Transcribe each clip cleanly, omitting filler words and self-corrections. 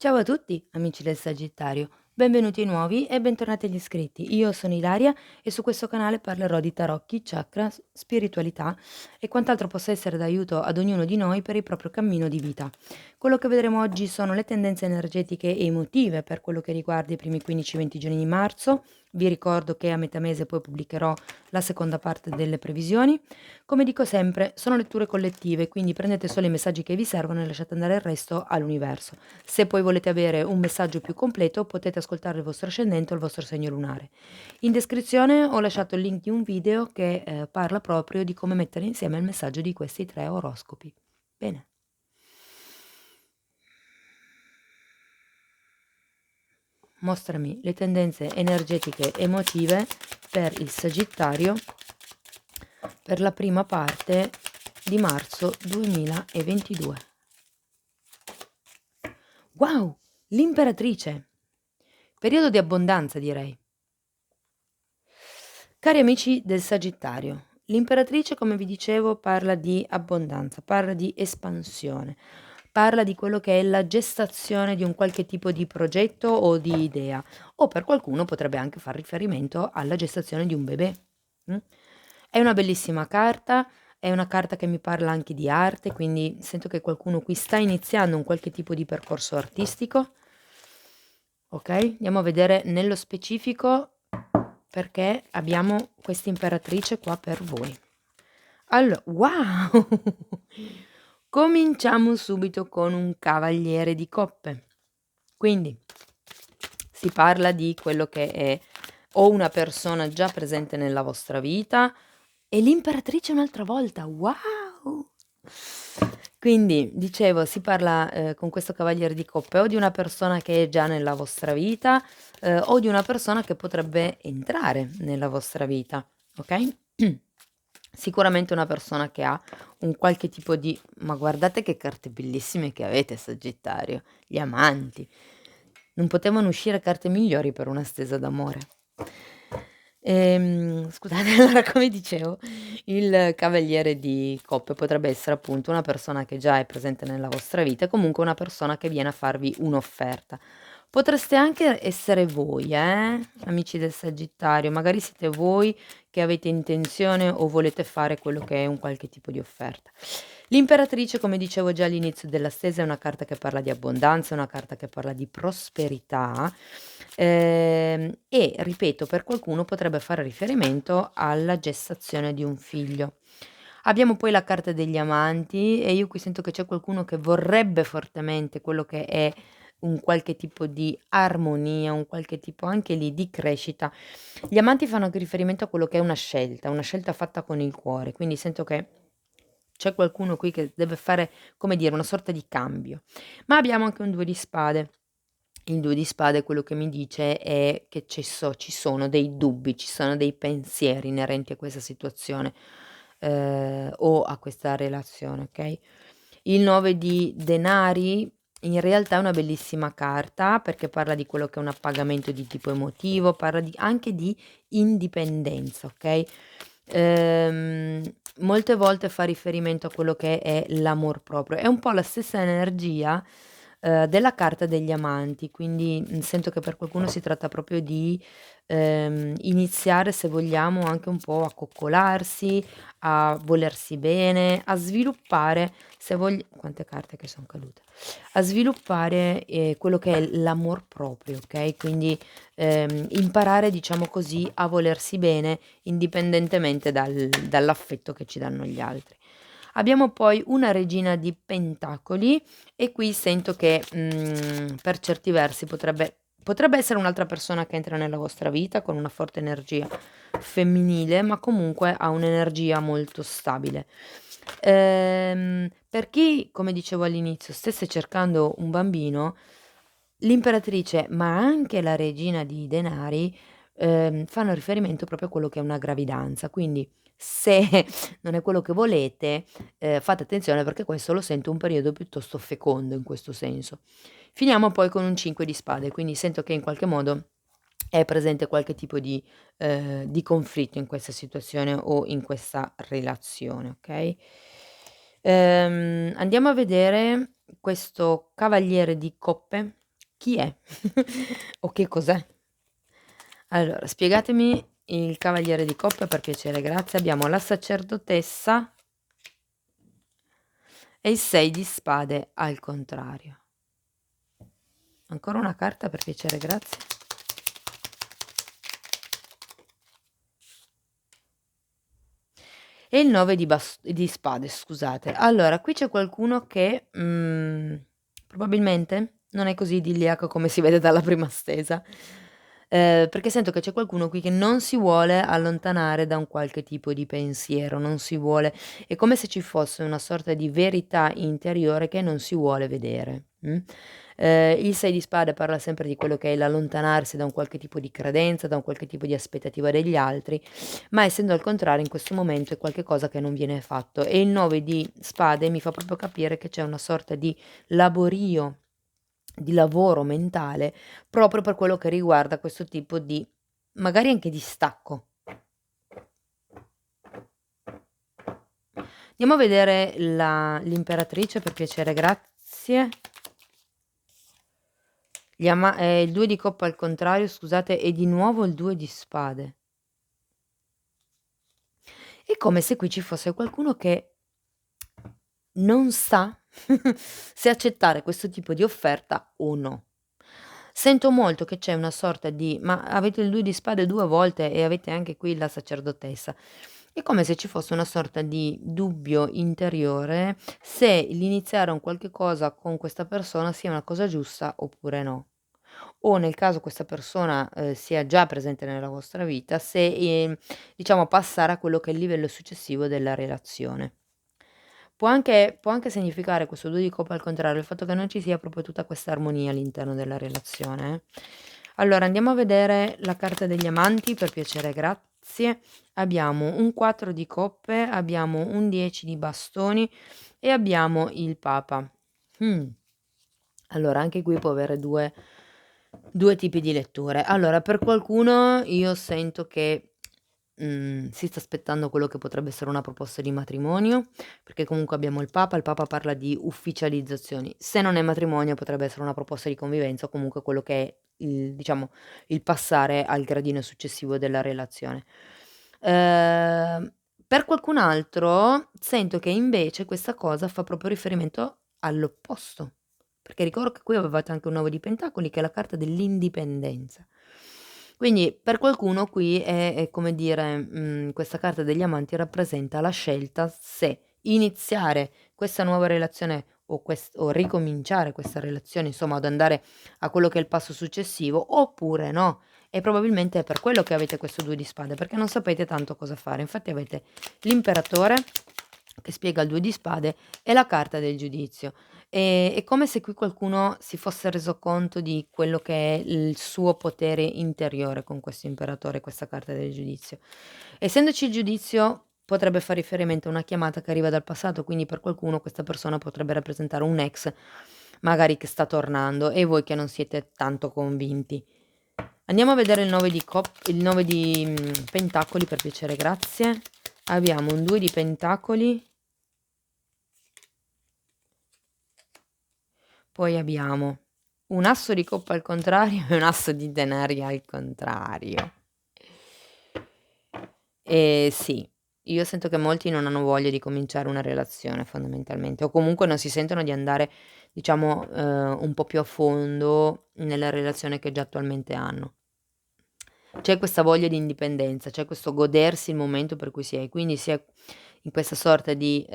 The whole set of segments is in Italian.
Ciao a tutti, amici del Sagittario, benvenuti ai nuovi e bentornati agli iscritti. Io sono Ilaria e su questo canale parlerò di tarocchi, chakra, spiritualità e quant'altro possa essere d'aiuto ad ognuno di noi per il proprio cammino di vita. Quello che vedremo oggi sono le tendenze energetiche e emotive per quello che riguarda i primi 15-20 giorni di marzo. Vi ricordo che a metà mese poi pubblicherò la seconda parte delle previsioni. Come dico sempre, sono letture collettive, quindi prendete solo i messaggi che vi servono e lasciate andare il resto all'universo. Se poi volete avere un messaggio più completo, potete ascoltare il vostro ascendente o il vostro segno lunare. In descrizione ho lasciato il link di un video che parla proprio di come mettere insieme il messaggio di questi 3 oroscopi. Bene. Mostrami le tendenze energetiche emotive per il Sagittario per la prima parte di marzo 2022. Wow! L'imperatrice! Periodo di abbondanza, direi. Cari amici del Sagittario, l'imperatrice, come vi dicevo, parla di abbondanza, parla di espansione, parla di quello che è la gestazione di un qualche tipo di progetto o di idea, o per qualcuno potrebbe anche far riferimento alla gestazione di un bebè. mm? È una bellissima carta, è una carta che mi parla anche di arte, quindi sento che qualcuno qui sta iniziando un qualche tipo di percorso artistico. Ok, andiamo a vedere nello specifico perché abbiamo questa imperatrice qua per voi. Allora, wow! Cominciamo subito con un cavaliere di coppe. Quindi si parla di quello che è o una persona già presente nella vostra vita e l'imperatrice un'altra volta. Wow! Quindi, dicevo, si parla con questo cavaliere di coppe o di una persona che è già nella vostra vita o di una persona che potrebbe entrare nella vostra vita, ok? Sicuramente una persona che ha un qualche tipo di... Ma guardate che carte bellissime che avete, Sagittario, gli amanti. Non potevano uscire carte migliori per una stesa d'amore. Scusate, allora come dicevo, il cavaliere di coppe potrebbe essere appunto una persona che già è presente nella vostra vita, comunque una persona che viene a farvi un'offerta. Potreste anche essere voi, amici del Sagittario, magari siete voi che avete intenzione o volete fare quello che è un qualche tipo di offerta. L'imperatrice, come dicevo già all'inizio della stesa, è una carta che parla di abbondanza, è una carta che parla di prosperità e, ripeto, per qualcuno potrebbe fare riferimento alla gestazione di un figlio. Abbiamo poi la carta degli amanti e io qui sento che c'è qualcuno che vorrebbe fortemente quello che è un qualche tipo di armonia, un qualche tipo anche lì di crescita. Gli amanti fanno anche riferimento a quello che è una scelta fatta con il cuore, quindi sento che c'è qualcuno qui che deve fare, come dire, una sorta di cambio. Ma abbiamo anche un 2 di spade. Il 2 di spade quello che mi dice è che ci sono dei dubbi, ci sono dei pensieri inerenti a questa situazione, o a questa relazione, okay? Il 9 di denari in realtà è una bellissima carta, perché parla di quello che è un appagamento di tipo emotivo, parla anche di indipendenza, okay? Ehm, Molte volte fa riferimento a quello che è l'amor proprio. È un po' la stessa energia, della carta degli amanti, quindi, sento che per qualcuno si tratta proprio di, iniziare, se vogliamo, anche un po' a coccolarsi, a volersi bene, a sviluppare, se quante carte che son cadute, a sviluppare, quello che è l'amor proprio, okay, quindi, imparare, diciamo così, a volersi bene indipendentemente dall'affetto che ci danno gli altri. Abbiamo poi una regina di pentacoli e qui sento che, per certi versi potrebbe essere un'altra persona che entra nella vostra vita con una forte energia femminile, ma comunque ha un'energia molto stabile. Per chi, come dicevo all'inizio, stesse cercando un bambino, l'imperatrice, ma anche la regina di denari, fanno riferimento proprio a quello che è una gravidanza. Quindi se non è quello che volete, fate attenzione perché questo lo sento un periodo piuttosto fecondo in questo senso. Finiamo poi con un 5 di spade, quindi sento che in qualche modo è presente qualche tipo di conflitto in questa situazione o in questa relazione, okay? Andiamo a vedere questo cavaliere di coppe chi è? O che cos'è? Allora, spiegatemi il cavaliere di coppe per piacere, grazie. Abbiamo la sacerdotessa e il 6 di spade al contrario. Ancora una carta per piacere, grazie. E il 9 di spade, scusate. Allora, qui c'è qualcuno che probabilmente non è così idilliaco come si vede dalla prima stesa. Perché sento che c'è qualcuno qui che non si vuole allontanare da un qualche tipo di pensiero, non si vuole, è come se ci fosse una sorta di verità interiore che non si vuole vedere, il 6 di spade parla sempre di quello che è l'allontanarsi da un qualche tipo di credenza, da un qualche tipo di aspettativa degli altri, ma essendo al contrario in questo momento è qualche cosa che non viene fatto, e il 9 di spade mi fa proprio capire che c'è una sorta di laborio, di lavoro mentale, proprio per quello che riguarda questo tipo di magari anche distacco. Andiamo a vedere l'imperatrice per piacere, grazie. Il 2 di coppa al contrario, scusate, e di nuovo il 2 di spade. È come se qui ci fosse qualcuno che non sa se accettare questo tipo di offerta o no. Sento molto che c'è una sorta di: "Ma avete il 2 di spade 2 volte e avete anche qui la sacerdotessa." È come se ci fosse una sorta di dubbio interiore se l'iniziare un qualche cosa con questa persona sia una cosa giusta oppure no. O nel caso questa persona, sia già presente nella vostra vita, se, diciamo passare a quello che è il livello successivo della relazione. Può anche significare questo 2 di coppe al contrario, il fatto che non ci sia proprio tutta questa armonia all'interno della relazione, eh. Allora andiamo a vedere la carta degli amanti, per piacere, grazie. Abbiamo un 4 di coppe, abbiamo un 10 di bastoni e abbiamo il papa. Mh. Allora anche qui può avere 2 tipi di letture. Allora per qualcuno io sento che, si sta aspettando quello che potrebbe essere una proposta di matrimonio, perché comunque abbiamo il Papa parla di ufficializzazioni. Se non è matrimonio potrebbe essere una proposta di convivenza o comunque quello che è il diciamo, il passare al gradino successivo della relazione. Ehm, per qualcun altro sento che invece questa cosa fa proprio riferimento all'opposto. Perché ricordo che qui avevate anche un 9 di pentacoli che è la carta dell'indipendenza. Quindi per qualcuno qui è come dire, questa carta degli amanti rappresenta la scelta se iniziare questa nuova relazione o ricominciare questa relazione, insomma ad andare a quello che è il passo successivo oppure no. E probabilmente è per quello che avete questo 2 di spade, perché non sapete tanto cosa fare. Infatti avete l'imperatore che spiega il 2 di spade e la carta del giudizio. È come se qui qualcuno si fosse reso conto di quello che è il suo potere interiore con questo imperatore, questa carta del giudizio. Essendoci il giudizio, potrebbe far riferimento a una chiamata che arriva dal passato, quindi per qualcuno questa persona potrebbe rappresentare un ex, magari che sta tornando e voi che non siete tanto convinti. Andiamo a vedere il 9 di, pentacoli per piacere, grazie. Abbiamo un 2 di pentacoli. Poi abbiamo un asso di coppa al contrario e un asso di denari al contrario. Sì, io sento che molti non hanno voglia di cominciare una relazione fondamentalmente, o comunque non si sentono di andare, diciamo, un po' più a fondo nella relazione che già attualmente hanno. C'è questa voglia di indipendenza, c'è questo godersi il momento per cui si è, quindi si è in questa sorta di,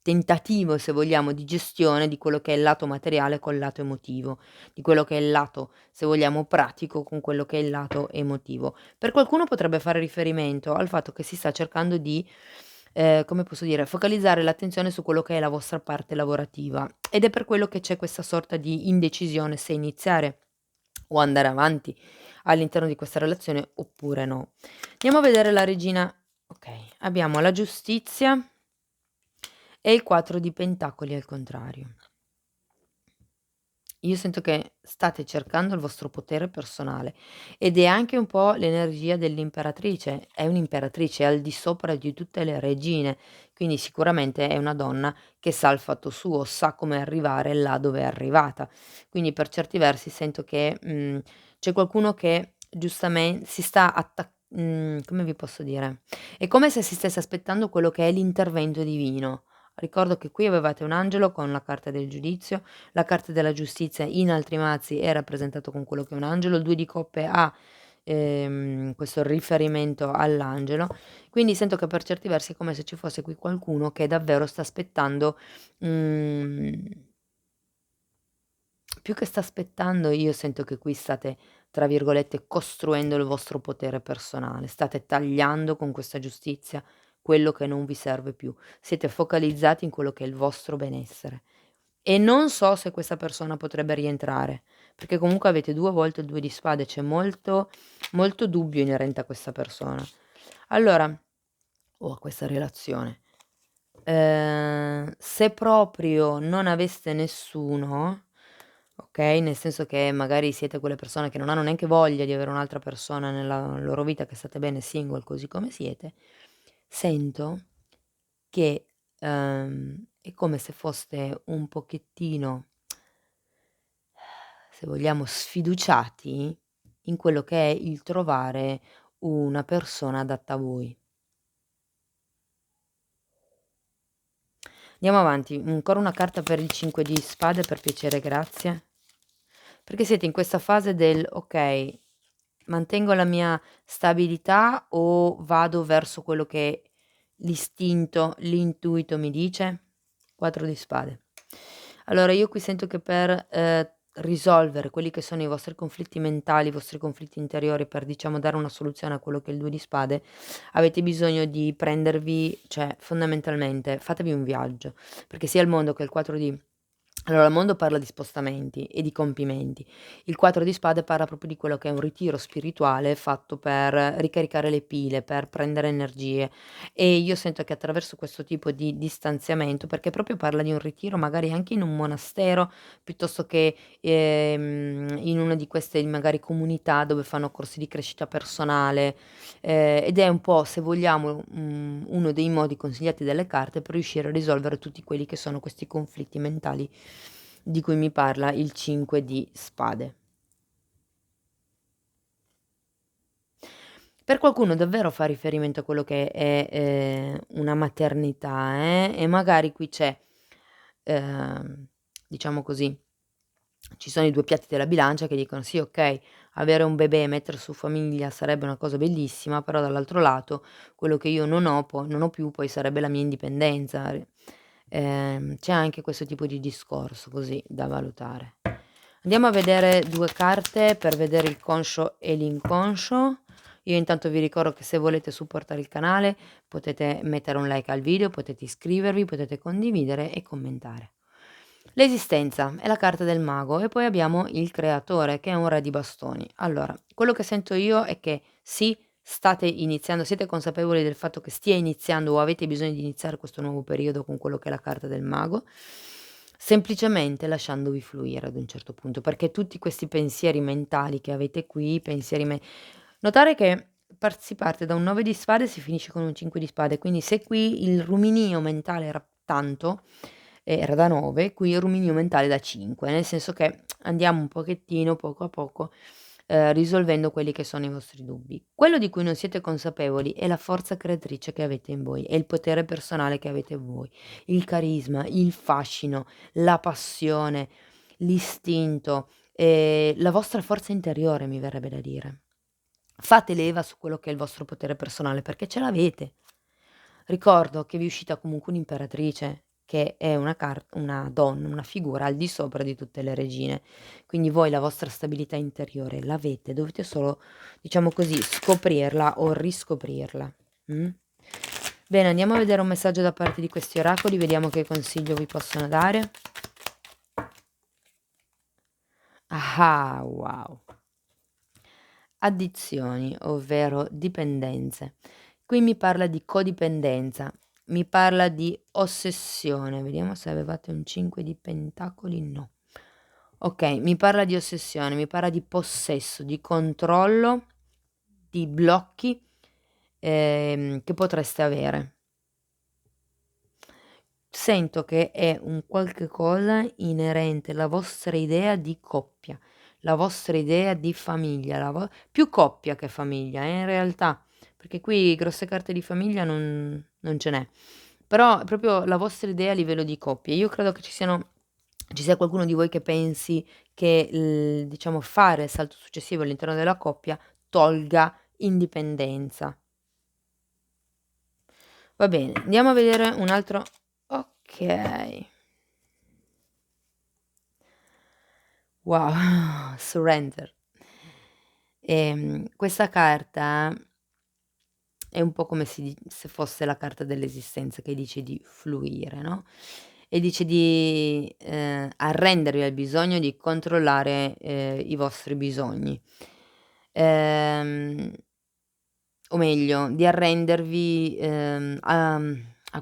tentativo, se vogliamo, di gestione di quello che è il lato materiale col lato emotivo, di quello che è il lato, se vogliamo, pratico con quello che è il lato emotivo. Per qualcuno potrebbe fare riferimento al fatto che si sta cercando di, come posso dire, focalizzare l'attenzione su quello che è la vostra parte lavorativa ed è per quello che c'è questa sorta di indecisione se iniziare o andare avanti all'interno di questa relazione oppure no. Andiamo a vedere la regina. Okay, abbiamo la giustizia e il 4 di pentacoli al contrario. Io sento che state cercando il vostro potere personale ed è anche un po' l'energia dell'imperatrice. È un'imperatrice, è al di sopra di tutte le regine, quindi sicuramente è una donna che sa il fatto suo, sa come arrivare là dove è arrivata. Quindi per certi versi sento che, c'è qualcuno che si sta come vi posso dire, è come se si stesse aspettando quello che è l'intervento divino. Ricordo che qui avevate un angelo con la carta del giudizio, la carta della giustizia in altri mazzi è rappresentato con quello che è un angelo, il 2 di coppe ha, questo riferimento all'angelo, quindi sento che per certi versi è come se ci fosse qui qualcuno che davvero sta aspettando, mhmm più che sta aspettando, io sento che qui state, tra virgolette, "costruendo il vostro potere personale", state tagliando con questa giustizia quello che non vi serve più. Siete focalizzati in quello che è il vostro benessere. E non so se questa persona potrebbe rientrare, perché comunque avete 2 volte il 2 di spade, c'è molto dubbio inerente a questa persona. Allora o a questa relazione. Se proprio non aveste nessuno, okay, nel senso che magari siete quelle persone che non hanno neanche voglia di avere un'altra persona nella loro vita, che state bene single così come siete, sento che, è come se foste un pochettino, se vogliamo, sfiduciati in quello che è il trovare una persona adatta a voi. Andiamo avanti, ancora una carta per il 5 di spade per piacere, grazie. Perché siete in questa fase del: "Okay, mantengo la mia stabilità o vado verso quello che l'istinto, l'intuito mi dice?" 4 di spade. Allora io qui sento che per, risolvere quelli che sono i vostri conflitti mentali, i vostri conflitti interiori, per diciamo dare una soluzione a quello che è il 2 di spade, avete bisogno di prendervi, cioè fondamentalmente fatevi un viaggio, perché sia il mondo che il 4 di allora, il mondo parla di spostamenti e di compimenti. Il 4 di spade parla proprio di quello che è un ritiro spirituale fatto per ricaricare le pile, per prendere energie, e io sento che attraverso questo tipo di distanziamento, perché proprio parla di un ritiro magari anche in un monastero, piuttosto che, in una di queste magari comunità dove fanno corsi di crescita personale, ed è un po', se vogliamo, uno dei modi consigliati dalle carte per riuscire a risolvere tutti quelli che sono questi conflitti mentali di cui mi parla il 5 di spade. Per qualcuno davvero fa riferimento a quello che è, una maternità, e magari qui c'è, ehm, diciamo così, ci sono i 2 piatti della bilancia che dicono: "Sì, okay, avere un bebè e mettere su famiglia sarebbe una cosa bellissima, però dall'altro lato quello che io non ho più poi sarebbe la mia indipendenza". C'è anche questo tipo di discorso così da valutare. Andiamo a vedere 2 carte per vedere il conscio e l'inconscio. Io intanto vi ricordo che se volete supportare il canale potete mettere un like al video, potete iscrivervi, potete condividere e commentare. L'esistenza è la carta del mago e poi abbiamo il creatore che è un re di bastoni. Allora, quello che sento io è che sì, state iniziando, siete consapevoli del fatto che stia iniziando o avete bisogno di iniziare questo nuovo periodo con quello che è la carta del mago, semplicemente lasciandovi fluire ad un certo punto, perché tutti questi pensieri mentali che avete qui, notare che si parte da un 9 di spade e si finisce con un 5 di spade, quindi se qui il ruminio mentale era tanto, era da 9, qui il ruminio mentale da 5, nel senso che andiamo un pochettino, poco a poco, risolvendo quelli che sono i vostri dubbi. Quello di cui non siete consapevoli è la forza creatrice che avete in voi, è il potere personale che avete in voi, il carisma, il fascino, la passione, l'istinto, la vostra forza interiore, mi verrebbe da dire. Fate leva su quello che è il vostro potere personale, perché ce l'avete. Ricordo che vi è uscita comunque un'imperatrice, che è una donna, una figura al di sopra di tutte le regine. Quindi voi la vostra stabilità interiore l'avete, dovete solo, diciamo così, scoprirla o riscoprirla. Mh? Bene, andiamo a vedere un messaggio da parte di questi oracoli, vediamo che consiglio vi possono dare. Ah, wow. Addizioni, ovvero dipendenze. Qui mi parla di codipendenza, mi parla di ossessione. Vediamo se avevate un 5 di pentacoli, no. Okay, mi parla di ossessione, mi parla di possesso, di controllo, di blocchi, che potreste avere. Sento che è un qualche cosa inerente alla vostra idea di coppia, la vostra idea di famiglia, la vo più coppia che famiglia in realtà, perché qui grosse carte di famiglia non ce n'è. Però è proprio la vostra idea a livello di coppia. Io credo che ci sia qualcuno di voi che pensi che diciamo fare il salto successivo all'interno della coppia tolga indipendenza. Va bene, andiamo a vedere un altro. Okay. Wow, surrender. Questa carta è un po' come se fosse la carta dell'esistenza che dice di fluire, no, e dice di, arrendervi al bisogno di controllare, i vostri bisogni. Ehm O meglio, di arrendervi, a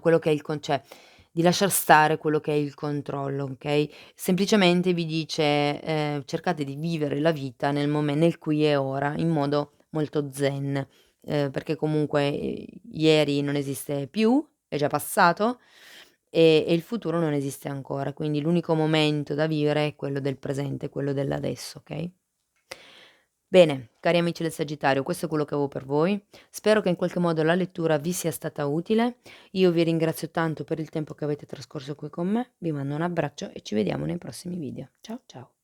quello che è il cioè di lasciar stare quello che è il controllo, okay, semplicemente vi dice, cercate di vivere la vita nel qui e ora, in modo molto zen, perché comunque, ieri non esiste più, è già passato, e il futuro non esiste ancora, quindi l'unico momento da vivere è quello del presente, quello dell'adesso, okay? Bene, cari amici del Sagittario, questo è quello che avevo per voi. Spero che in qualche modo la lettura vi sia stata utile. Io vi ringrazio tanto per il tempo che avete trascorso qui con me, vi mando un abbraccio e ci vediamo nei prossimi video. Ciao ciao.